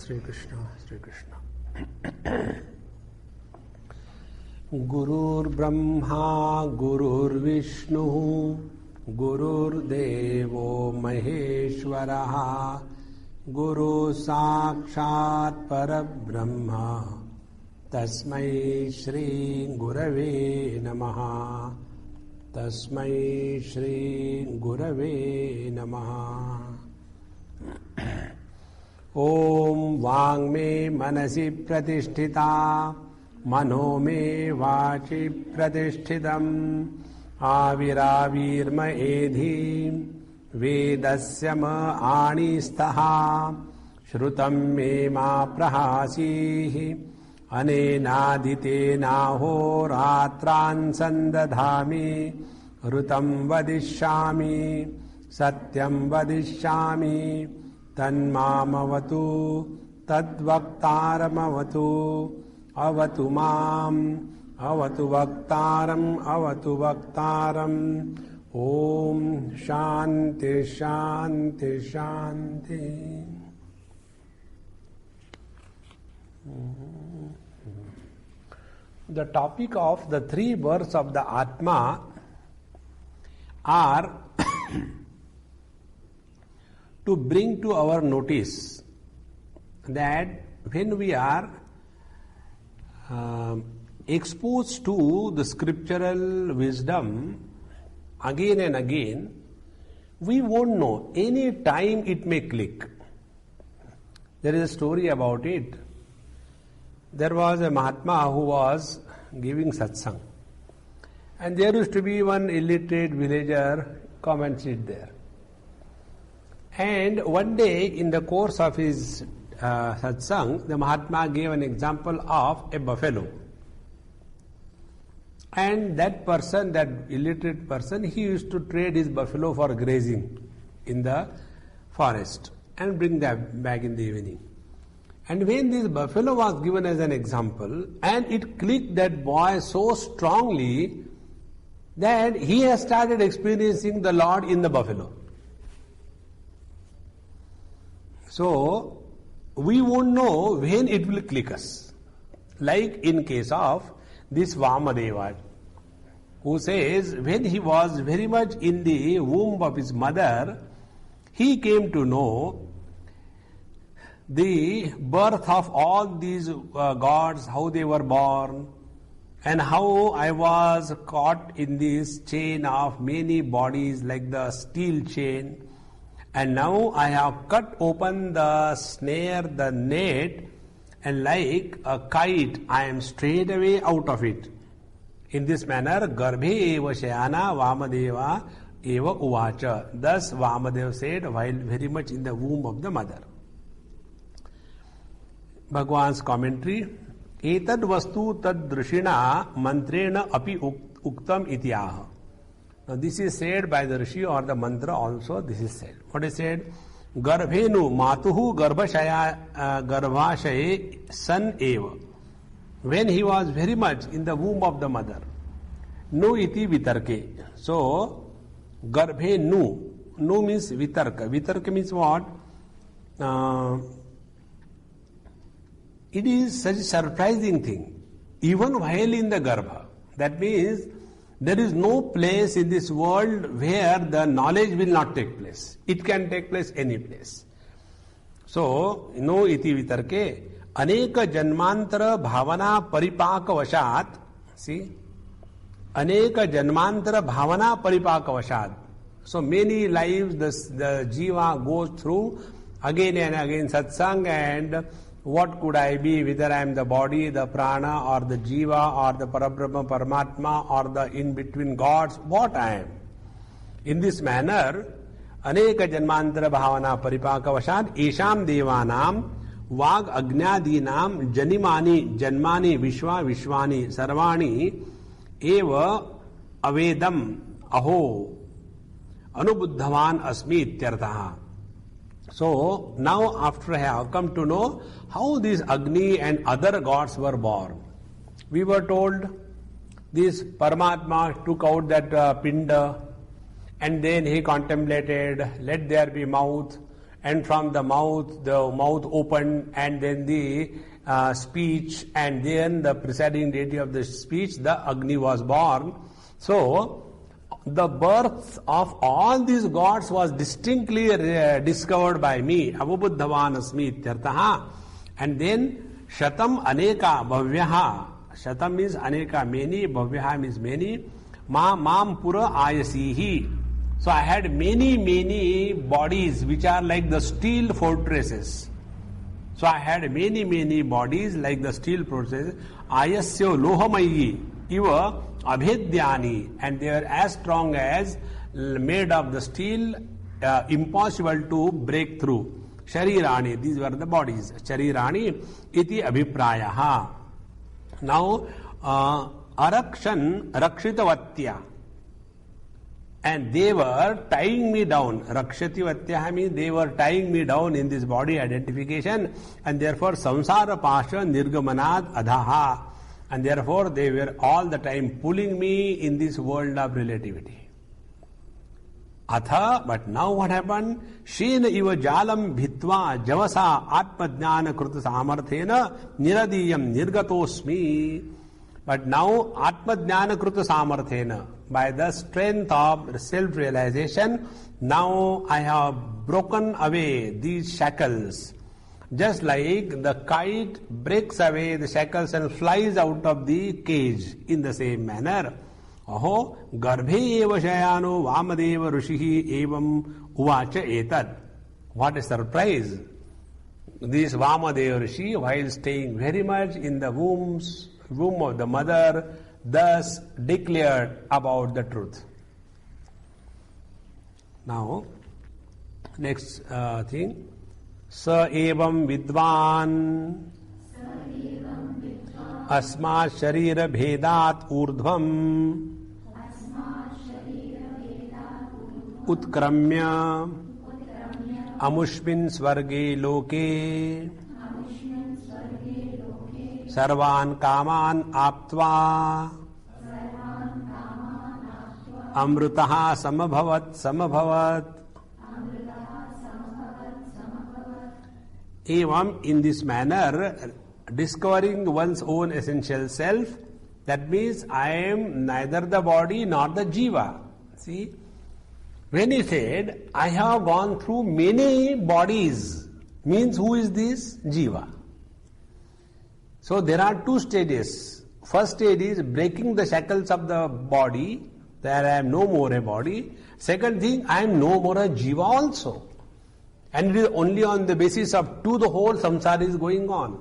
Sri Krishna, Sri Krishna. Gurur Brahma, Gurur Vishnu, Gurur Devo Maheshwaraha, Guru Sakshat Parabrahma, Tasmai Shri Gurave Namaha, Tasmai Shri Gurave Namaha. Om Vang me manasi pratisthita, mano me vachi pratishthitam, avirāvirma edhi, vedasya ma ānistaha, shrutam me ma prahasihi, anenādite nāho rātrān sandadhāmi, rutam vadishyāmi, satyam vadishyāmi, तन्मामवतु तद्वक्तारमवतु अवतु माम अवतु वक्तारम ओम शांति शांति शांति. The topic of the three births of the Atma are to bring to our notice that when we are exposed to the scriptural wisdom again and again, we won't know. Any time it may click. There is a story about it. There was a Mahatma who was giving satsang, and there used to be one illiterate villager come and sit there. And one day, in the course of his satsang, the Mahatma gave an example of a buffalo. And that person, that illiterate person, he used to trade his buffalo for grazing in the forest and bring them back in the evening. And when this buffalo was given as an example, and it clicked that boy so strongly that he has started experiencing the Lord in the buffalo. So, we won't know when it will click us. Like in case of this Vamadeva, who says when he was very much in the womb of his mother, he came to know the birth of all these gods, how they were born, and how I was caught in this chain of many bodies like the steel chain. And now I have cut open the snare, the net, and like a kite, I am straight away out of it. In this manner, Garbhe eva shayana Vamadeva eva uvacha. Thus Vamadeva said while very much in the womb of the mother. Bhagwan's commentary, Etad vastu tad drishina mantrena api uktam ityaha. Now this is said by the Rishi or the mantra also, this is said. What is said? Garbhenu matuhu garbhashaye san eva. When he was very much in the womb of the mother. Nu iti vitarke. So, garbhenu. Nu means vitarka. Vitarka means what? It is such a surprising thing. Even while in the garbha. That means there is no place in this world where the knowledge will not take place. It can take place any place. So, no iti vitarke, aneka janmantara bhavana paripaka vashat. See? Aneka janmantara bhavana paripaka vashat. So, many lives the jiva goes through again and again satsang, and what could I be, whether I am the body, the prana, or the jiva, or the parabrahma, paramatma, or the in-between gods, what I am. In this manner, aneka janmantara bhavana paripaka vashat, esham devanam, vag agnyadinam, janimani, janmani, vishwa, vishwani, sarvani, eva avedam, aho, anubuddhavan asmi ityarthaha. So, now after I have come to know how these Agni and other gods were born. We were told this Paramatma took out that pinda, and then he contemplated, let there be mouth, and from the mouth opened, and then the speech, and then the presiding deity of the speech, the Agni was born. So, the birth of all these gods was distinctly discovered by me. Avabuddhavan asmi ityartaha. And then Shatam Aneka Bhavyaha. Shatam means Aneka, many. Bhavyaha means many. Mam Pura Ayasihi. So I had many bodies which are like the steel fortresses. So I had many bodies like the steel fortresses. Ayasya Lohamayi. Iva Abhedyani. And they are as strong as made of the steel, impossible to break through. Sharirani, these were the bodies. Sharirani iti abhiprayaha. Now, Arakshan Rakshitavatya. And they were tying me down. Rakshativatya means they were tying me down in this body identification, and therefore samsara pasha nirgamanad adhaha. And therefore they were all the time pulling me in this world of relativity. Atha, but now what happened? Shena iva jalam bhitva javasa atmajnana kruta samarthena niradiyam nirgatosmi. But now atmajnana kruta samarthena, by the strength of self-realization, now I have broken away these shackles. Just like the kite breaks away the shackles and flies out of the cage, in the same manner. Aho garbhe eva shayano vamadeva rishihi evam uvacha etad. What a surprise! This Vamadeva Rishi, while staying very much in the womb of the mother, thus declared about the truth. Now, next thing. Sa evam vidvan asma sharira bhedat urdhvam utkramya amushmin svarge loke sarvan kaman aptva amrutaha samabhavat. Evam, in this manner, discovering one's own essential self, that means I am neither the body nor the jiva. See, when he said, I have gone through many bodies, means who is this? Jiva. So there are two stages. First stage is breaking the shackles of the body, that I am no more a body. Second thing, I am no more a jiva also. And it is only on the basis of two the whole samsara is going on.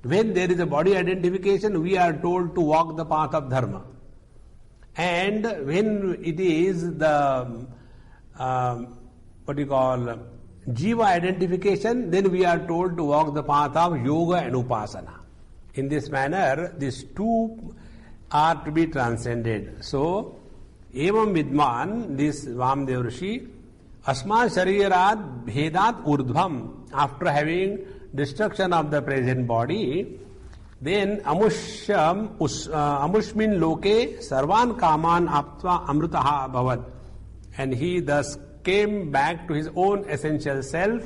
When there is a body identification, we are told to walk the path of dharma. And when it is the, jiva identification, then we are told to walk the path of yoga and upasana. In this manner, these two are to be transcended. So, evam vidman, this Vamadeva Rishi, asma sharirat bhedat urdhvam, after having destruction of the present body, then amushmin loke sarvan kaman aptva amrutaha bhavat. And he thus came back to his own essential self,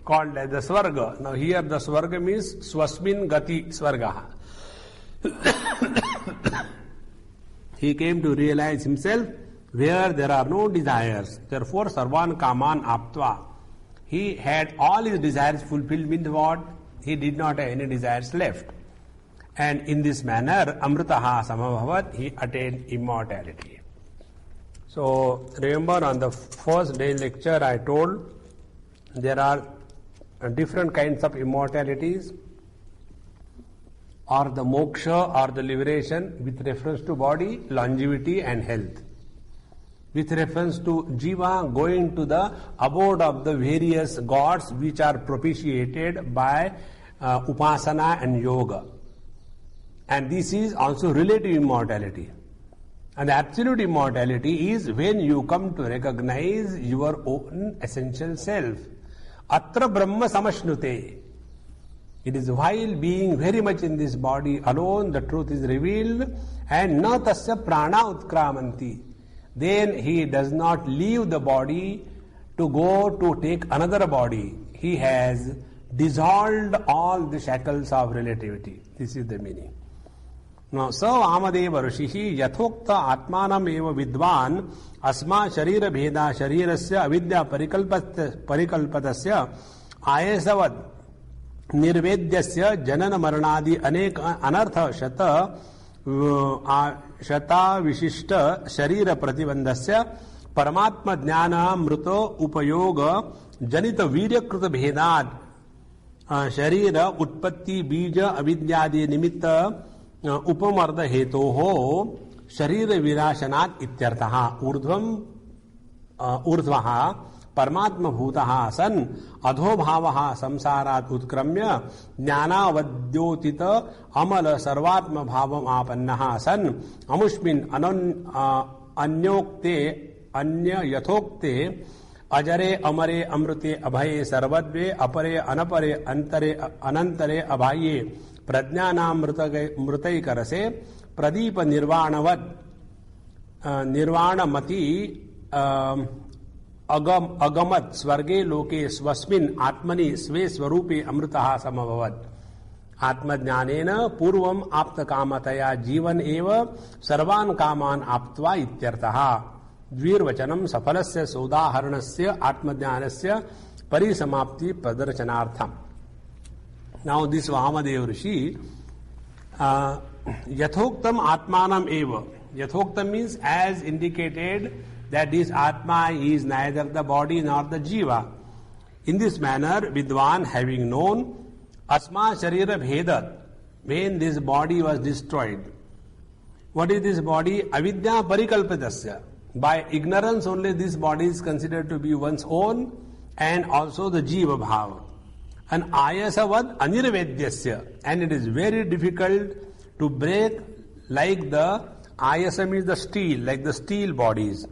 called as the Svarga. Now here the Svarga means swasmin gati Svargaha. He came to realize himself where there are no desires. Therefore, Sarvan Kaman Aptva. He had all his desires fulfilled, means what? He did not have any desires left. And in this manner, Amritaha Samabhavat, he attained immortality. So, remember on the first day lecture I told there are different kinds of immortalities, or the moksha or the liberation with reference to body, longevity and health. With reference to jiva, going to the abode of the various gods which are propitiated by upasana and yoga. And this is also relative immortality. And the absolute immortality is when you come to recognize your own essential self. Atra Brahma Samashnute. It is while being very much in this body alone the truth is revealed, and na tasya prana utkramanti. Then he does not leave the body to go to take another body, he has dissolved all the shackles of relativity. This is the meaning. Now, so Amadeva Rishihi Yathokta Atmanam Eva Vidvan Asma Sharira Bheda Sharirasya Avidya Parikalpatasya Ayesavad Nirvedyasya Janana Maranadi Anek Anartha Shata Vishishta Sharira Pratibandasya Paramatma Jnana Mruto Upayoga Janita Viryakrita Bhedad Sharira Utpatti Bija Avidyadi Nimitta उपमर्द हेतु हो शरीर विनाशनात् इत्यर्थः ऊर्ध्वः परमात्म भूतः सन् अधोभावः संसारात् उत्क्रम्य ज्ञानावद्योतित अमल सर्वात्म भावम् आपन्नः सन् अमुष्मिन् अन्योक्ते अन्य यथोक्ते अजरे अमरे अमृते अभये सर्वद्वे अपरे अनपरे अंतरे अनंतरे अभाये प्रज्ञानामृतैकरसे प्रदीप निर्वाणवत् निर्वाणमति अगमत् स्वर्गे लोके स्वस्मिन् आत्मनि स्वे स्वरूपे अमृतः समभवत् आत्मज्ञानेन पूर्वम् आप्तकामतया जीवन एव सर्वान् कामान् आप्त्वा इत्यर्थः द्विर्वचनं सफलस्य सोदाहरणस्य आत्मज्ञानस्य परिसमाप्ति प्रदर्शनार्थम्. Now this Vamadeva Rishi, Yathoktam Atmanam Eva. Yathoktam means as indicated that this Atma is neither the body nor the Jiva. In this manner, Vidwan having known Asma Sharira Bhedat, when this body was destroyed. What is this body? Avidya Parikalpatasya. By ignorance only this body is considered to be one's own and also the Jiva Bhava. And ayasavad anirvedyasya, and it is very difficult to break like the ayasam is the steel, like the steel bodies.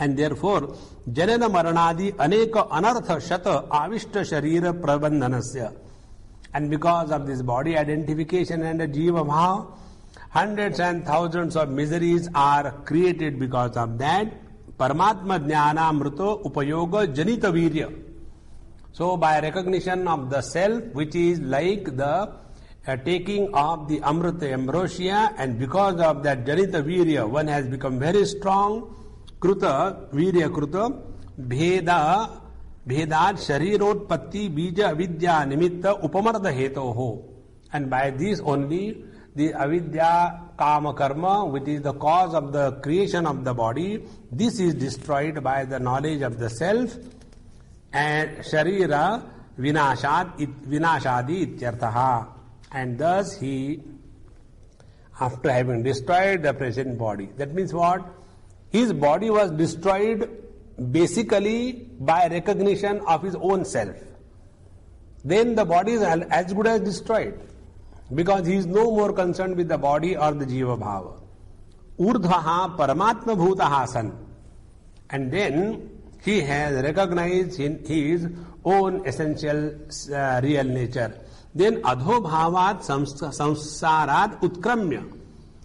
And therefore, janana maranadi aneka anartha shata avishta sharira prabandhanasya. And because of this body identification and the jiva bhava, hundreds and thousands of miseries are created because of that. Paramatma jnana mruto upayoga janita virya. So by recognition of the self, which is like the taking of the amrita ambrosia, and because of that janita virya, one has become very strong. Kruta, virya kruta, bheda, bhedad sharirotpatti bija avidya nimitta upamarda hetoho. And by this only, the avidya kama karma, which is the cause of the creation of the body, this is destroyed by the knowledge of the self. And sharira vinashadi ityarthaha. And thus he, after having destroyed the present body, that means what? His body was destroyed basically by recognition of his own self. Then the body is as good as destroyed, because he is no more concerned with the body or the jiva bhava. Urdhvaha paramatma bhutaha san. And then he has recognized in his own essential real nature. Then adho bhavat samsarat utkramya.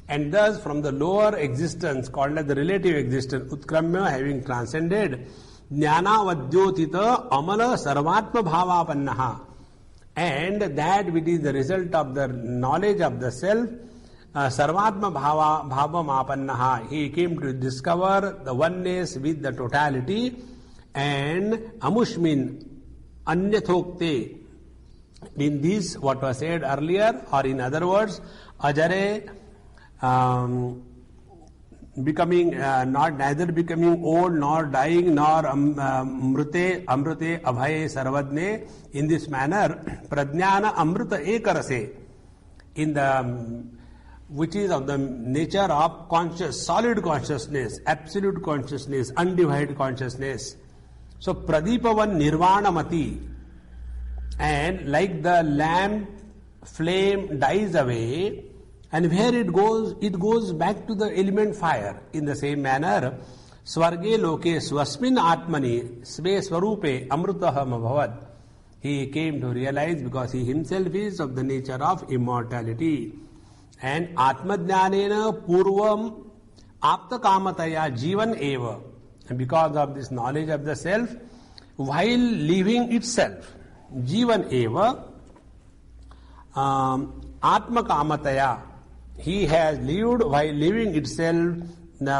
And thus from the lower existence called as the relative existence, utkramya, having transcended, jnana vadyotita amala sarvatma bhavapannaha. And that which is the result of the knowledge of the self, sarvatma bhavamapannaha. He came to discover the oneness with the totality. And amushmin anyathokte. In this, what was said earlier, or in other words, ajare, becoming neither becoming old nor dying nor amrute abhaye sarvadne. In this manner, prajnana amrita ekarase, in the which is of the nature of conscious, solid consciousness, absolute consciousness, undivided consciousness. So pradipavan nirvanamati, and like the lamp flame dies away, and where it goes back to the element fire. In the same manner, swarge loke swasmin atmani sve swarupe amrutaham abhavad. He came to realize, because he himself is of the nature of immortality. And atmadjnanena purvam apta kamataya jivan eva. And because of this knowledge of the self, while living itself, Jivan eva Atma Kamataya, he has lived while living itself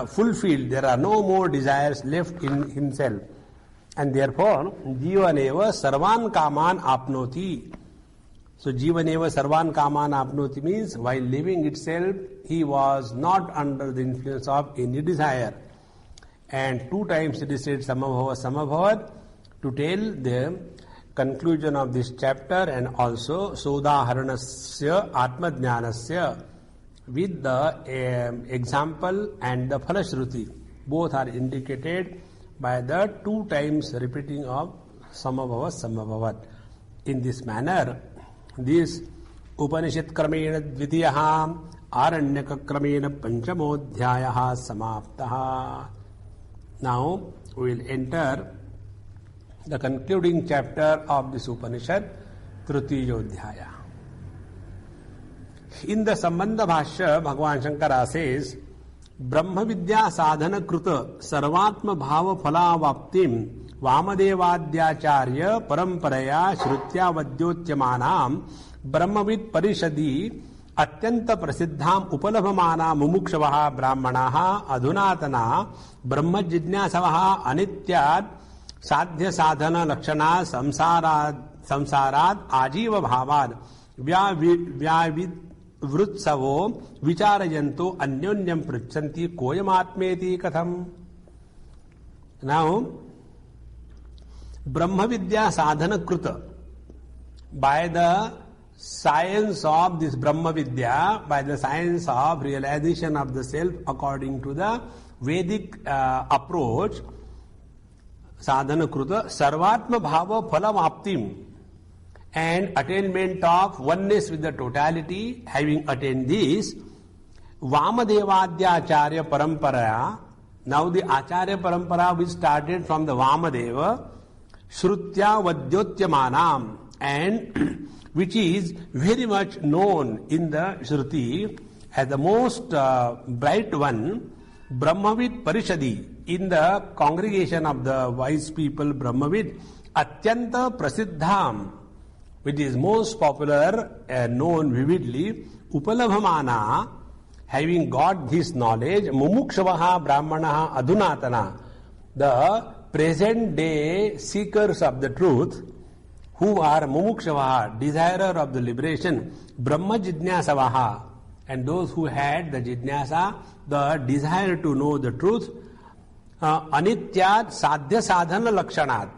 fulfilled. There are no more desires left in himself. And therefore, Jivaneva Sarvan Kaman Apnoti. So Jivaneva Sarvan Kaman Apnoti means while living itself, he was not under the influence of any desire. And 2 times it is said Samabhava Samabhavat to tell the conclusion of this chapter, and also Sodaharanasya Atmajnanasya with the example and the Phalashruti. Both are indicated by the 2 times repeating of Samabhava Samabhavat. In this manner, this Upanishad Kramena Dvitiyaha Aranyaka Kramena Panchamodhyayaha Samaptaha. Now we will enter the concluding chapter of this Upanishad, Trutiyodhyaya. In the Sambandha Bhashya, Bhagavan Shankara says, Brahma Vidya Sadhana Kruta Sarvatma Bhava Phala Vaptim Vamadevadhyacharya Paramparaya Shrutya Vadyotyamanam Brahmavid Parishadi Atyanta Prasiddham Upalabhamana Mumukshavaha Brahmanaha Adhunatana Brahma Jidnyasavaha Anityad Sadhya Sadhana Lakshana Samsarad Ajiva Bhavad Vyavid Vrutsavo Vicharayanto Anyonyam Prichanti Koyamatmeti Katham. Now, Brahma Vidya Sadhana Kruta, by the science of this Brahma Vidya, by the science of realization of the self according to the Vedic approach, Sadhana Kruta, Sarvatma Bhava Phala Vaptim, and attainment of oneness with the totality, having attained this, Vamadevadya Acharya Parampara, now the Acharya Parampara which started from the Vamadeva, Shrutya Vadyotyamanam, and which is very much known in the Shruti as the most bright one, Brahmavid Parishadi, in the congregation of the wise people, Brahmavid, Atyanta Prasiddham, which is most popular and known vividly, Upalabhamana, having got this knowledge, Mumukshavaha Brahmanaha Adhunatana, the present day seekers of the truth, who are Mumukshavaha, desirer of the liberation, Brahma Jidnyasavaha, and those who had the Jidnyasa, the desire to know the truth, Anityad Sadhya Sadhana Lakshanat.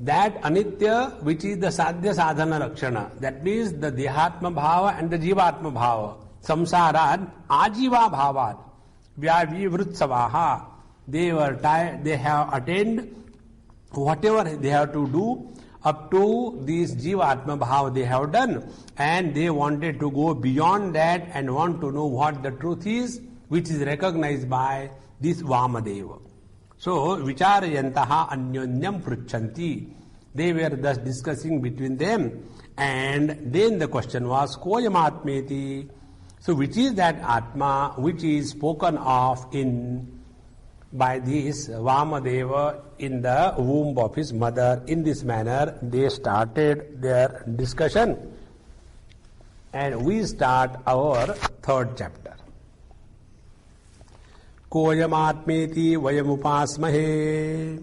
That Anitya, which is the Sadhya Sadhana Lakshana, that means the Dehatma Bhava and the Jivatma Bhava, Samsarad Ajiva Bhavat, Vyavivrutsavaha, they have attained whatever they have to do up to this Jivatma Bhava they have done, and they wanted to go beyond that and want to know what the truth is, which is recognized by this Vamadeva. So, Vicharayantaha Anyonyam Pruchanti. They were thus discussing between them, and then the question was, Koyamatmeti. So, which is that Atma which is spoken of by this Vamadeva in the womb of his mother? In this manner, they started their discussion, and we start our 3rd chapter. Koyamatmeti vayamupasmahe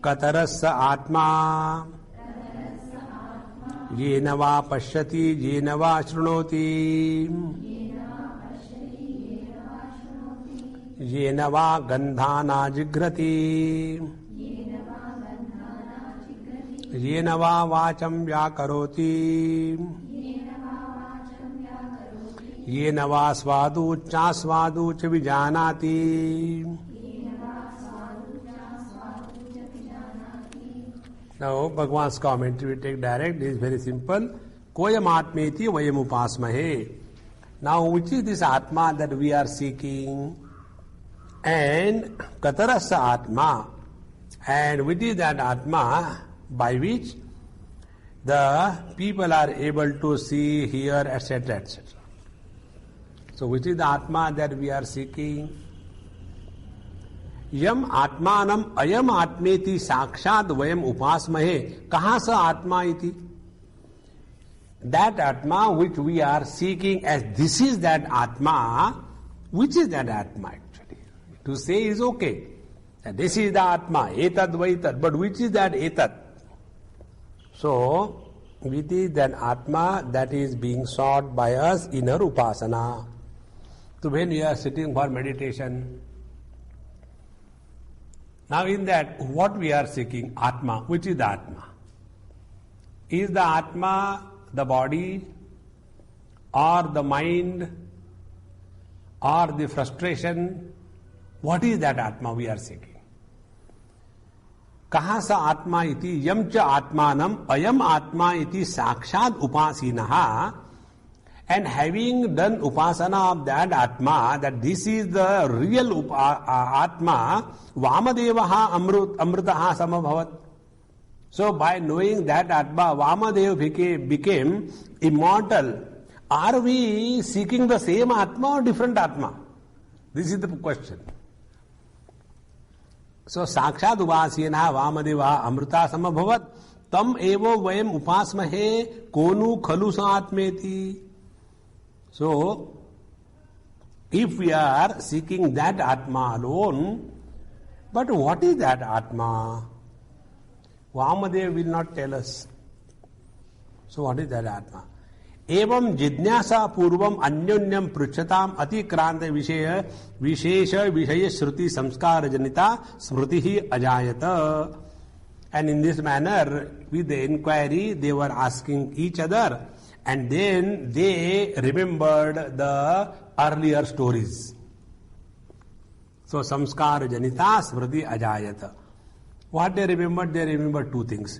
Katarassa Atma Yena va pashyati yena va shrunoti Yena va gandhana jigrati Yena va vacham vyakaroti Yena va svadu cha vijanati. Now, Bhagavan's commentary we take direct. It is very simple. Koyamatmeti vayamupasmahe. Now, which is this Atma that we are seeking? And Katarasa Atma. And which is that Atma by which the people are able to see, hear, etc., etc. So which is the Atma that we are seeking? Yam Atmanam Ayam Atmeti Sakshad Vayam Upasmahe. Kaha sa Atma iti? That Atma which we are seeking as this is that Atma, which is that Atma actually? To say is okay. This is the Atma, Etad Vaitad, but which is that Etad? So, it is that Atma that is being sought by us in our Upasana. So when we are sitting for meditation, now in that, what we are seeking? Atma. Which is the Atma? Is the Atma the body or the mind or the frustration? What is that Atma we are seeking? Kaha sa Atma iti yam cha Atmanam ayam Atma iti sakshad upasinaha. And having done upasana of that Atma, that this is the real Atma, Vamadevaha amrutaha samabhavat. So by knowing that Atma, Vamadev became immortal. Are we seeking the same Atma or different Atma? This is the question. So Sakshat Upasena Vamadeva Amrita Samabhavat Tam Evo Vayam Upasmahe Konu Khalu Saatmeti. So if we are seeking that Atma alone, but what is that Atma? Vamadev will not tell us. So what is that Atma? Evam jidnyasa purvam anyonyam pruchatam atikranta vishaya vishesha vishaya shruti samskara janita smritihi ajayata. And in this manner, with the inquiry, they were asking each other, and then they remembered the earlier stories. So samskara janita smriti ajayata. What they remembered? They remembered two things.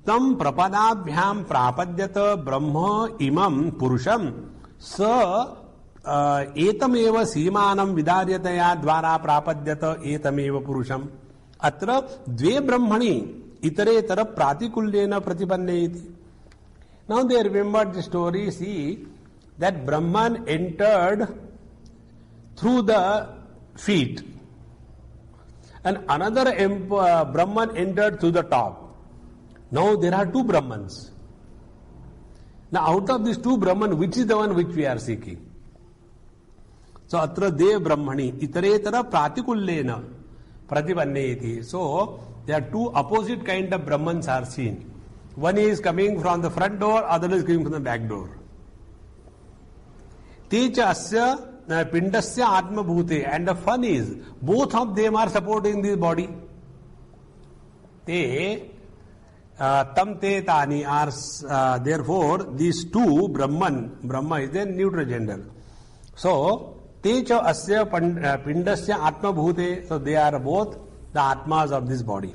Tam prapadabhyam prapadyata brahma imam purusham sa etameva simanam vidaryataya dvara prapadyata etameva purusham atra dve brahmani itaretara pratikulyena pratipanne iti. Now they remembered the story, see, that Brahman entered through the feet and another Brahman entered through the top. Now there are two Brahmans. Now out of these two Brahman, which is the one which we are seeking? So atra dev brahmani itaretara pratikullena pratipanneti. So there are two opposite kind of Brahmans are seen. One is coming from the front door, other is coming from the back door. Techa asya pindasya atma bhute. And the fun is, both of them are supporting this body. Te tam te tani are, therefore, these two Brahman, Brahma is the neutral gender. So, techa asya pindasya atma bhute, so they are both the atmas of this body.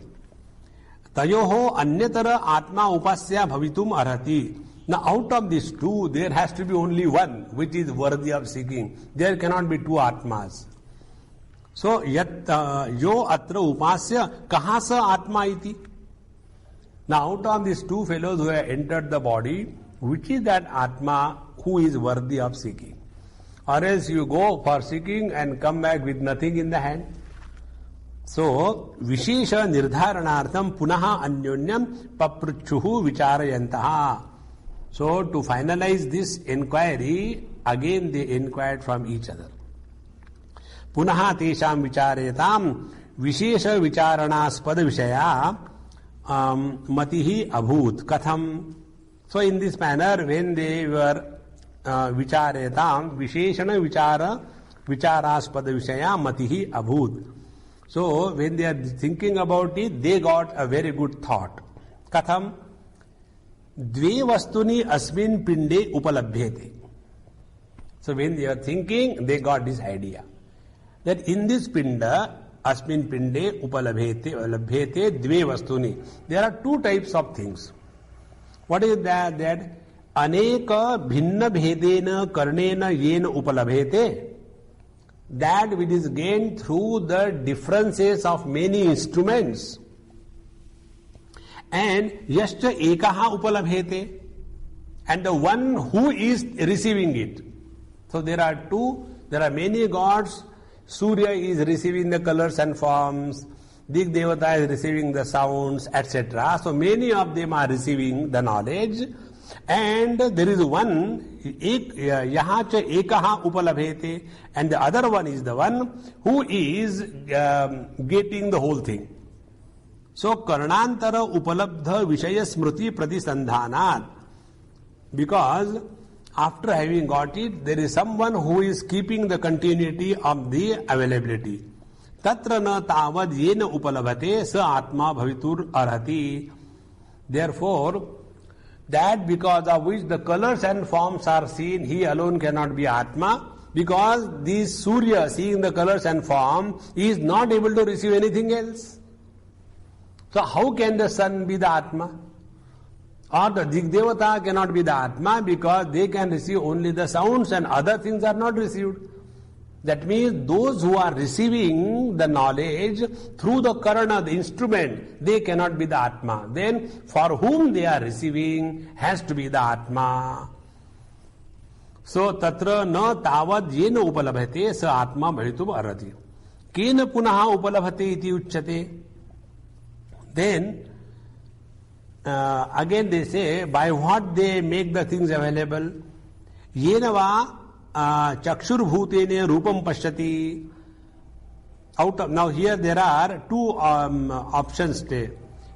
Tayoho anyatara atma upasya bhavitum arhati. Now out of these two, there has to be only one which is worthy of seeking. There cannot be two atmas. So, yat yo atra upasya kaha sa atma iti. Now out of these two fellows who have entered the body, which is that atma who is worthy of seeking? Or else you go for seeking and come back with nothing in the hand. So, Vishesha Nirdharanartham Punaha Anyonyam Papruchuhu Vicharayantaha. So, to finalize this inquiry, again they inquired from each other. Punaha Tesham Vicharayatam Vishesha Vicharanaspad Vishaya Matihi Abhut Katham. So, in this manner, when they were Vicharayatam Visheshana Vicharaspad Vishaya Matihi Abhut. So, when they are thinking about it, they got a very good thought. Katham dve vastuni asmin pinde upalabhyete. So, when they are thinking, they got this idea that in this pinda, asmin pinde upalabhyete dve vastuni. There are two types of things. What is that? That aneka bhinna bhedena karnena yena upalabhyete. That which is gained through the differences of many instruments. And yascha ekaha upalabhete. And the one who is receiving it. So there are two There are many gods. Surya is receiving the colors and forms. Dig Devata is receiving the sounds, etc. So many of them are receiving the knowledge. And there is one, yaha cha ekaha upalabhete, and the other one is the one who is getting the whole thing. So karnantara upalabdha vishaya smriti pratisandhanat. Because after having got it, there is someone who is keeping the continuity of the availability. Tatra na tavad yena upalabhate sa atma bhavitur arhati. Therefore, that because of which the colors and forms are seen, he alone cannot be Atma, because this Surya, seeing the colors and form, is not able to receive anything else. So how can the sun be the Atma? Or the Digdevata cannot be the Atma, because they can receive only the sounds and other things are not received. That means those who are receiving the knowledge through the karana, the instrument, they cannot be the Atma. Then for whom they are receiving has to be the Atma. So tatra na tavad yena upalabhate sa Atma bhavitum arhati. Kena punaha upalabhate iti uchyate. Then again they say, by what they make the things available. Yena va chakshur bhutene rupam pashyati. Out of, now here there are two options there.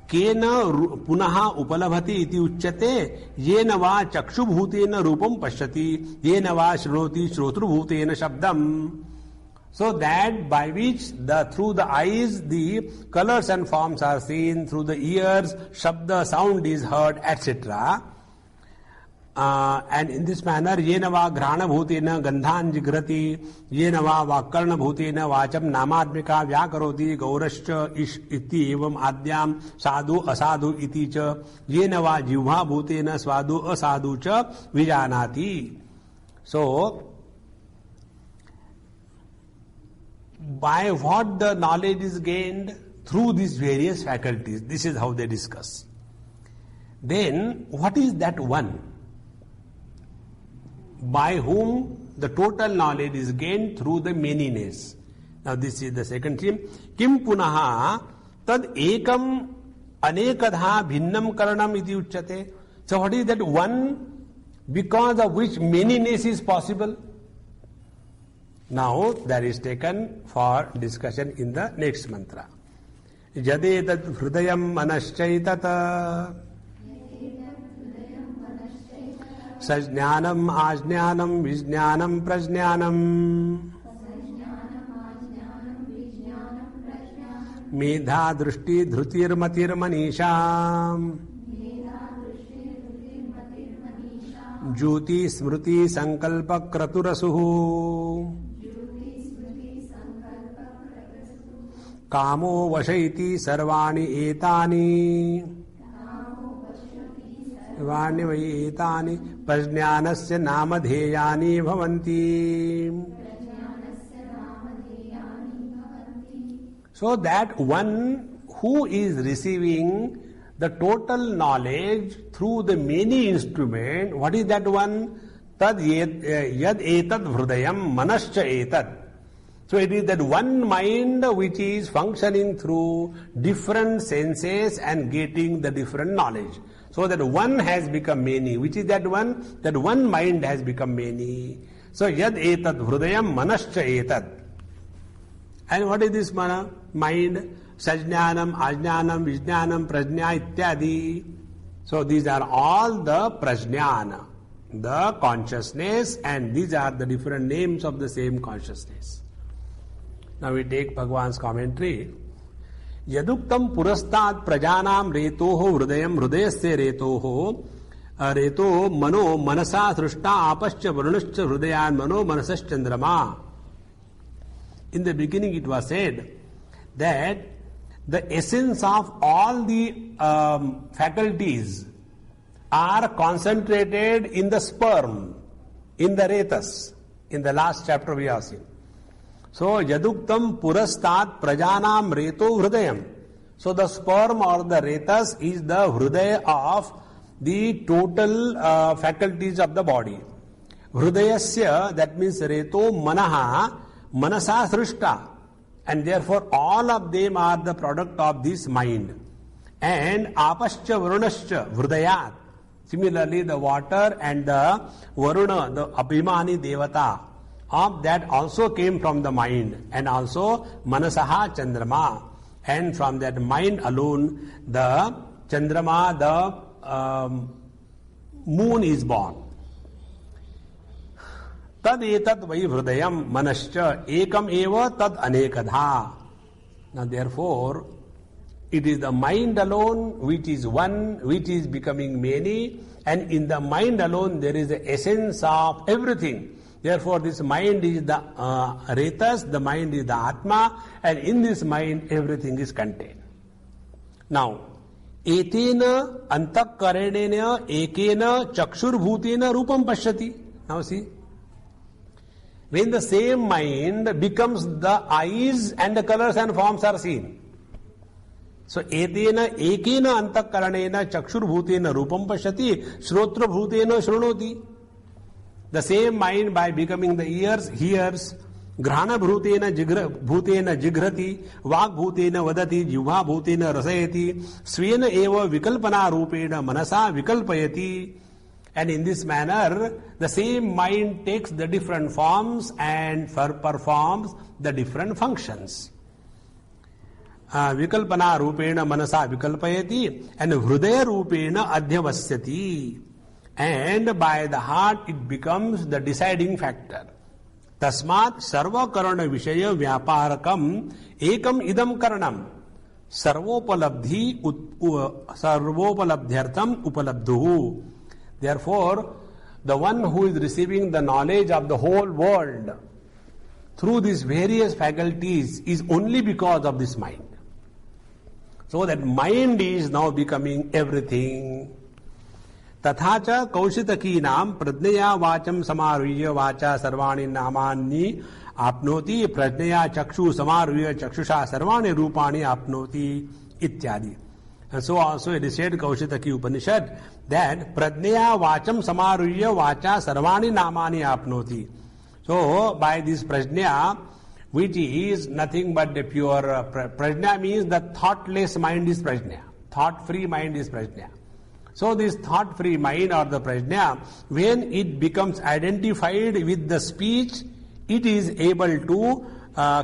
Kena punaha upalabhati iti uchyate yena va chakshu bhutena rupam pashyati yena va shroti shrotru bhutena shabdam. So that by which through the eyes the colors and forms are seen, through the ears shabda sound is heard, etc. And in this manner, yena va grana bhutena gandhan jigrati, yena va vakarna bhutena vacham namadmika vyakaroti gaurascha ish iti evam adyam sadhu asadhu iti cha, yena va jivha bhutena svadu asadhu cha vijanati. So, by what the knowledge is gained? Through these various faculties. This is how they discuss. Then, what is that one by whom the total knowledge is gained through the manyness? Now this is the second theme. Kim punaha tad ekam anekadha bhinnam karanam iti uchyate. So what is that one because of which manyness is possible? Now that is taken for discussion in the next mantra. Jadetat hridayam manaschaitata sajnanam ajnanam vijnanam prajnanam medha drushti dhrutir matir manisham jyoti smruti sankalpa kraturasuhu कामो वशयति सर्वाणि एतानि सर्वाणि वै एतानि प्रज्ञानस्य नामधेयानि भवन्ति. So that one who is receiving the total knowledge through the many instrument, what is that one? Tad yad etad hridayam manascha etad. So it is that one mind which is functioning through different senses and getting the different knowledge. So that one has become many. Which is that one? That one mind has become many. So yad etad hridayam manascha etad. And what is this mind? Sajnanam, ajnanam, vijnanam, prajna ityadi. So these are all the prajnana, the consciousness, and these are the different names of the same consciousness. Now we take Bhagavan's commentary. Yaduktam purastat prajanam retoho hridayam hridayasya retoho reto mano manasa srushta apascha varunascha hridayan mano manasas chandrama. In the beginning it was said that the essence of all the faculties are concentrated in the sperm, in the retas. In the last chapter we have seen. So, yaduktam purastat prajanam reto hridayam. So, the sperm or the retas is the hridaya of the total faculties of the body. Hridayasya, that means Reto Manaha, Manasa Srishta. And therefore all of them are the product of this mind. And Apascha Varunascha Hridayat. Similarly, the water and the Varuna, the Abhimani Devata, of that also came from the mind. And also Manasaha Chandrama. And from that mind alone, the Chandrama, the moon is born. Tad etat vai hridayam manascha ekam eva tad anekadha. Now therefore, it is the mind alone which is one, which is becoming many, and in the mind alone there is the essence of everything. Therefore this mind is the Retas, the mind is the Atma, and in this mind everything is contained. Now, etena antakkaranena ekena chakshurбhutena rupam pashyati. Now see, when the same mind becomes the eyes and the colors and forms are seen. So, etena ekena antakkaranena chakshurбhutena rupam pashyati, shrotrabhutena shrunoti. The same mind by becoming the ears hears, grahana bhutena jigrati, vak bhutena vadati, jivha bhutena rasayati, svena eva vikalpana rupena manasa vikalpayati. And in this manner, the same mind takes the different forms and performs the different functions. Vikalpana rupena manasa vikalpayati, and hridaya rupena adhyavasyati. And by the heart it becomes the deciding factor. Tasmat sarva karana vishaya vyaparakam ekam idam karanam sarvopalabdhi sarvopalabdhyartam upalabdhuhu. Therefore, the one who is receiving the knowledge of the whole world through these various faculties is only because of this mind. So that mind is now becoming everything. Tathacha kaushitakinam pradnaya vacham samaruhya vacha sarvani namani apnoti pradnaya chakshu samaruhya chakshusha sarvani rupani apnoti ityadi. And so also it is said Kaushitaki Upanishad that pradnaya vacham samaruhya vacha sarvani namani apnoti. So by this prajna, which is nothing but the pure prajna, means the thoughtless mind is prajna. Thought-free mind is prajna. So this thought-free mind or the prajna, when it becomes identified with the speech, it is able to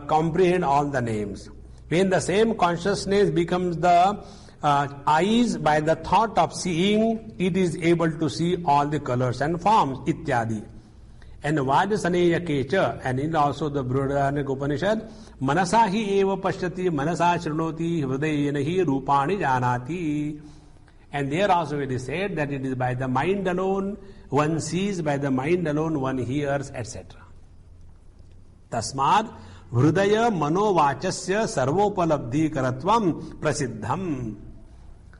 comprehend all the names. When the same consciousness becomes the eyes, by the thought of seeing, it is able to see all the colors and forms, ityadi. And Vajasaneya Kecha, and in also the Brihadaranyaka Upanishad, Manasa hi eva pashyati, Manasa shrunoti, hridayena hi rupani janati. And there also it is said that it is by the mind alone one sees, by the mind alone one hears, etc. Tasmad hridaya manovachasya sarvopalabdhi karatvam prasiddham.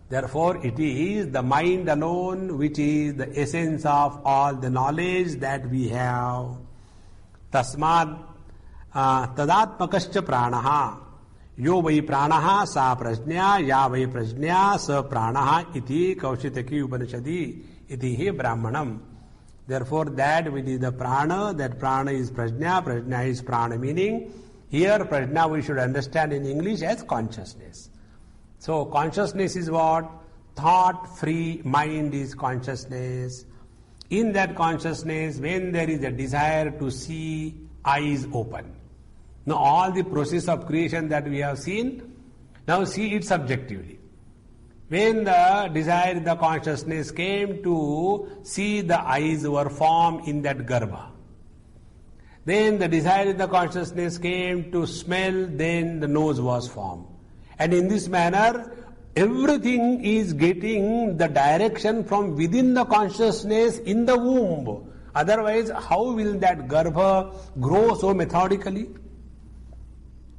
Therefore it is the mind alone which is the essence of all the knowledge that we have. Tasmad tadatmakascha pranaha. Yo vai pranaha sa prajna, ya vai prajna sa pranaha iti Kaushitaki Upanishadi iti he brahmanam. Therefore that which is the prana, that prana is prajna, prajna is prana, meaning here prajna we should understand in English as consciousness. So consciousness is what? Thought-free mind is consciousness. In that consciousness, when there is a desire to see, eyes open. Now all the process of creation that we have seen, now see it subjectively. When the desire, the consciousness came to see, the eyes were formed in that garbha. Then the desire, the consciousness came to smell, then the nose was formed. And in this manner, everything is getting the direction from within the consciousness in the womb. Otherwise, how will that garbha grow so methodically?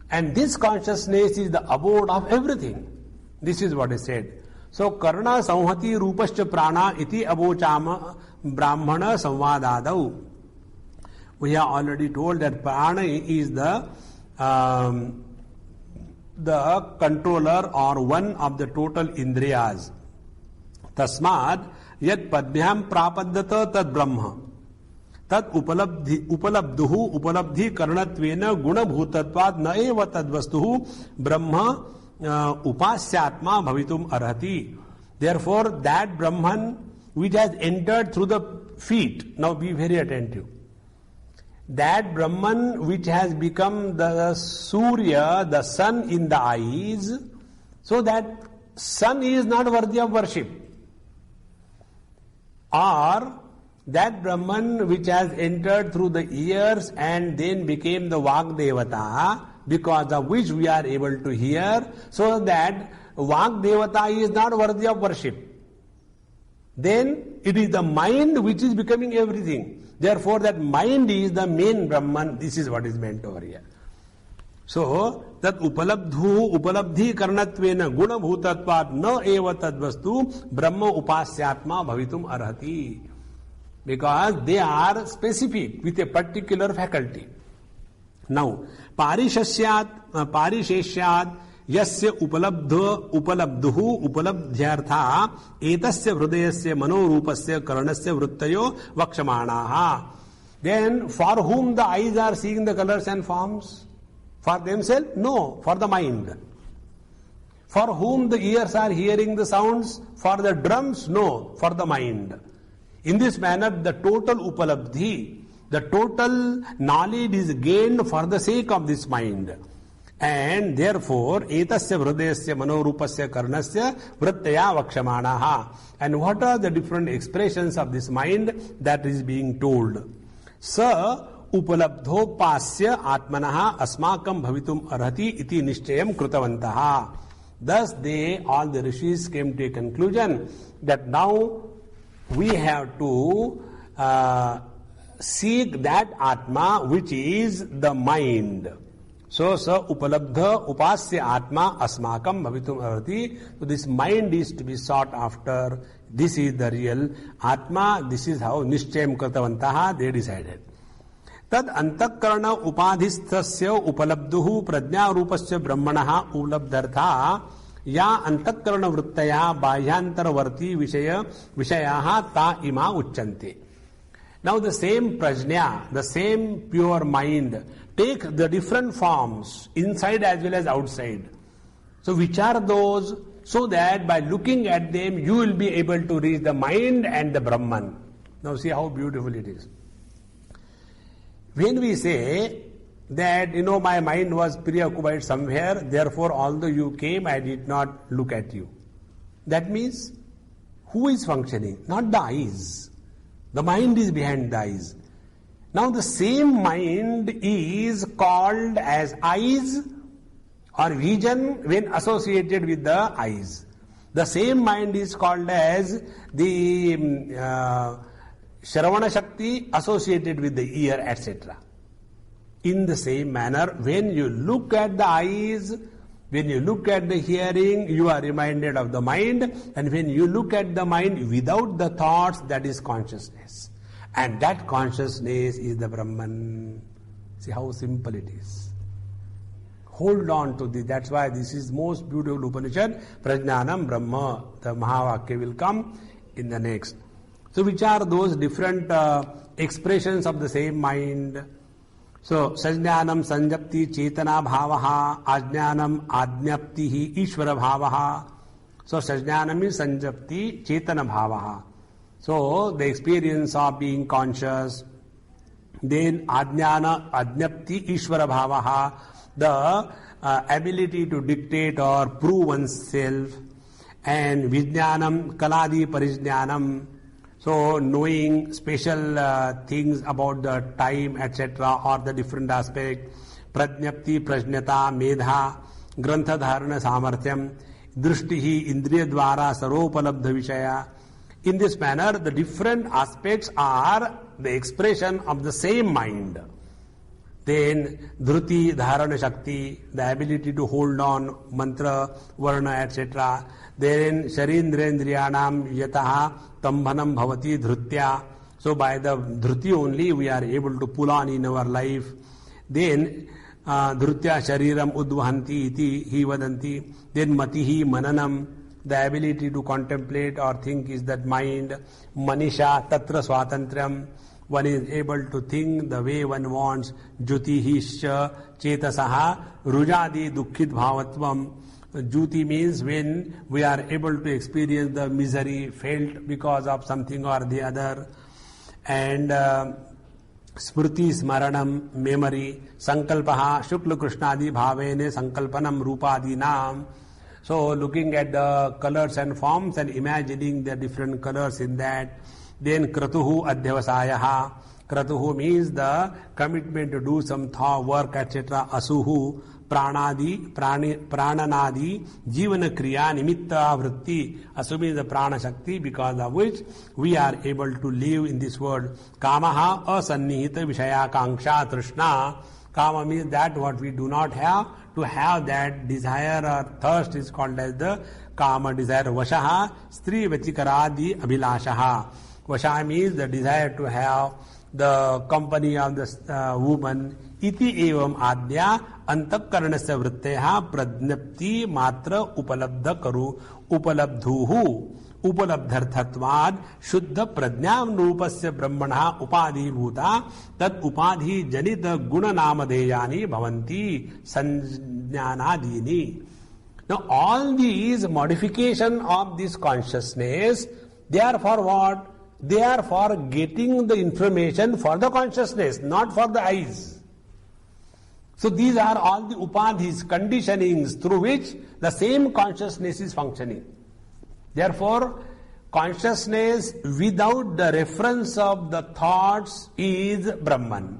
And this consciousness is the abode of everything. This is what is said. So, karna samhati rupascha prana iti abochama brahmana samvadadau. We have already told that prana is the controller or one of the total indriyas. Tasmad yat padbhyam prapaddata tad brahma. तद उपलब्धु उपलब्धि करणत्वेन गुणभूतत्वात् न एव तद्वस्तु ब्रह्म उपास्यात्मा भवितुम अर्हति. Therefore, that Brahman which has entered through the feet, now be very attentive, that Brahman which has become the Surya, the sun in the eyes, so that sun is not worthy of worship. Or that Brahman which has entered through the ears and then became the Vak Devata, because of which we are able to hear, so that Vak Devata is not worthy of worship. Then it is the mind which is becoming everything. Therefore that mind is the main Brahman. This is what is meant over here. So, that upalabdhi karnatvena guna bhutatvat na eva tadvastu brahma upasyatma bhavitum arhati. Because they are specific with a particular faculty. Now, parisheshyat यस्य उपलब्धुः उपलब्ध्यर्था एतस्य हृदयस्य मनोरूपस्य करणस्य वृत्तयो वक्षमाणाः. Then for whom the eyes are seeing the colors and forms? For themselves? No, for the mind. For whom the ears are hearing the sounds? For the drums? No, for the mind. In this manner, the total upalabdhi, the total knowledge is gained for the sake of this mind. And therefore, etasya hridayasya manorupasya karnasya vrittaya vakshamanaha. And what are the different expressions of this mind that is being told? Sa upalabdhopasya atmanaha asmakam bhavitum arhati iti nishchayam krutavantaha. Thus they, all the rishis, came to a conclusion that now we have to seek that Atma which is the mind. So, upalabdha upasya atma asmakam bhavitum arhati. So, this mind is to be sought after. This is the real Atma. This is how nishchayam kritavantaha, they decided. Tad antakarana upadhisthasya upalabduhu prajna rupasya brahmanaha ulabdhartha ya antakarana vrittaya bahyantaravarti vishayaha ta ima uchchante. Now the same prajna, the same pure mind, take the different forms inside as well as outside. So which are those? So that by looking at them you will be able to reach the mind and the Brahman. Now see how beautiful it is. When we say that, my mind was preoccupied somewhere, therefore although you came, I did not look at you. That means, who is functioning? Not the eyes. The mind is behind the eyes. Now the same mind is called as eyes or vision when associated with the eyes. The same mind is called as the Shravana Shakti associated with the ear, etc. In the same manner, when you look at the eyes, when you look at the hearing, you are reminded of the mind, and when you look at the mind without the thoughts, that is consciousness. And that consciousness is the Brahman. See how simple it is. Hold on to this. That's why this is most beautiful Upanishad. Prajnanam Brahma. The Mahavakya will come in the next. So which are those different expressions of the same mind? So, sajnanam sanjapti chetana bhavaha, ajnanam adnyaptihi ishvara bhavaha. So, sajnanam is sanjapti chetana bhavaha. So, the experience of being conscious. Then, adnyapti ishvara bhavaha, the ability to dictate or prove oneself. And vijnanam kaladi parijnanam. So, knowing special things about the time, etc., or the different aspect. Prajnapti, prajnata, medha, grantha dharana samarthyam, drishtihi, indriya dvara, saropalabdha vishaya. In this manner, the different aspects are the expression of the same mind. Then, dhruti, dharana shakti, the ability to hold on, mantra, varna, etc. Then, sharindrendriyanam yataha tambhanam bhavati dhrutya. So, by the dhruti only we are able to pull on in our life. Then, dhrutya shariram udvahanti iti hi vadanti. Then, matihi mananam, the ability to contemplate or think is that mind. Manisha tatra swatantriyam. one is able to think the way one wants. Jyotihischa chetasaha rujadi dukkhit bhavatvam. Jyoti means when we are able to experience the misery felt because of something or the other. And Smriti Smaranam, memory. Sankalpaha Shukla Krishnadi Bhavene Sankalpanam Rupadinam. So looking at the colors and forms and imagining the different colors in that. Then Kratuhu Adhyavasayaha. Kratuhu means the commitment to do some thought, work, etc. Asuhu Pranadi, Prananadi, Jivana Kriya, Nimitta Vritti. Asu means the Prana Shakti, because of which we are able to live in this world. Kamaha Asannihita Vishaya Kanksha Trishna. Kama means that what we do not have. To have that desire or thirst is called as the Kama desire. Vashaha Stri Vachikaradi Abhilashaha. Vasha means the desire to have the company of the woman. Iti evam adya antakarnasya vritteha pradnapti matra upalabdha karu upalabdhuhu upalabdharthatvad shuddha pradnyam rupasya brahmana upadhi bhuta tat upadhi janita guna namadeyani bhavanti sanjnanadini. Now all these modification of this consciousness, they are for what? They are for getting the information for the consciousness, not for the eyes. So these are all the upadhis, conditionings through which the same consciousness is functioning. Therefore, consciousness without the reference of the thoughts is Brahman.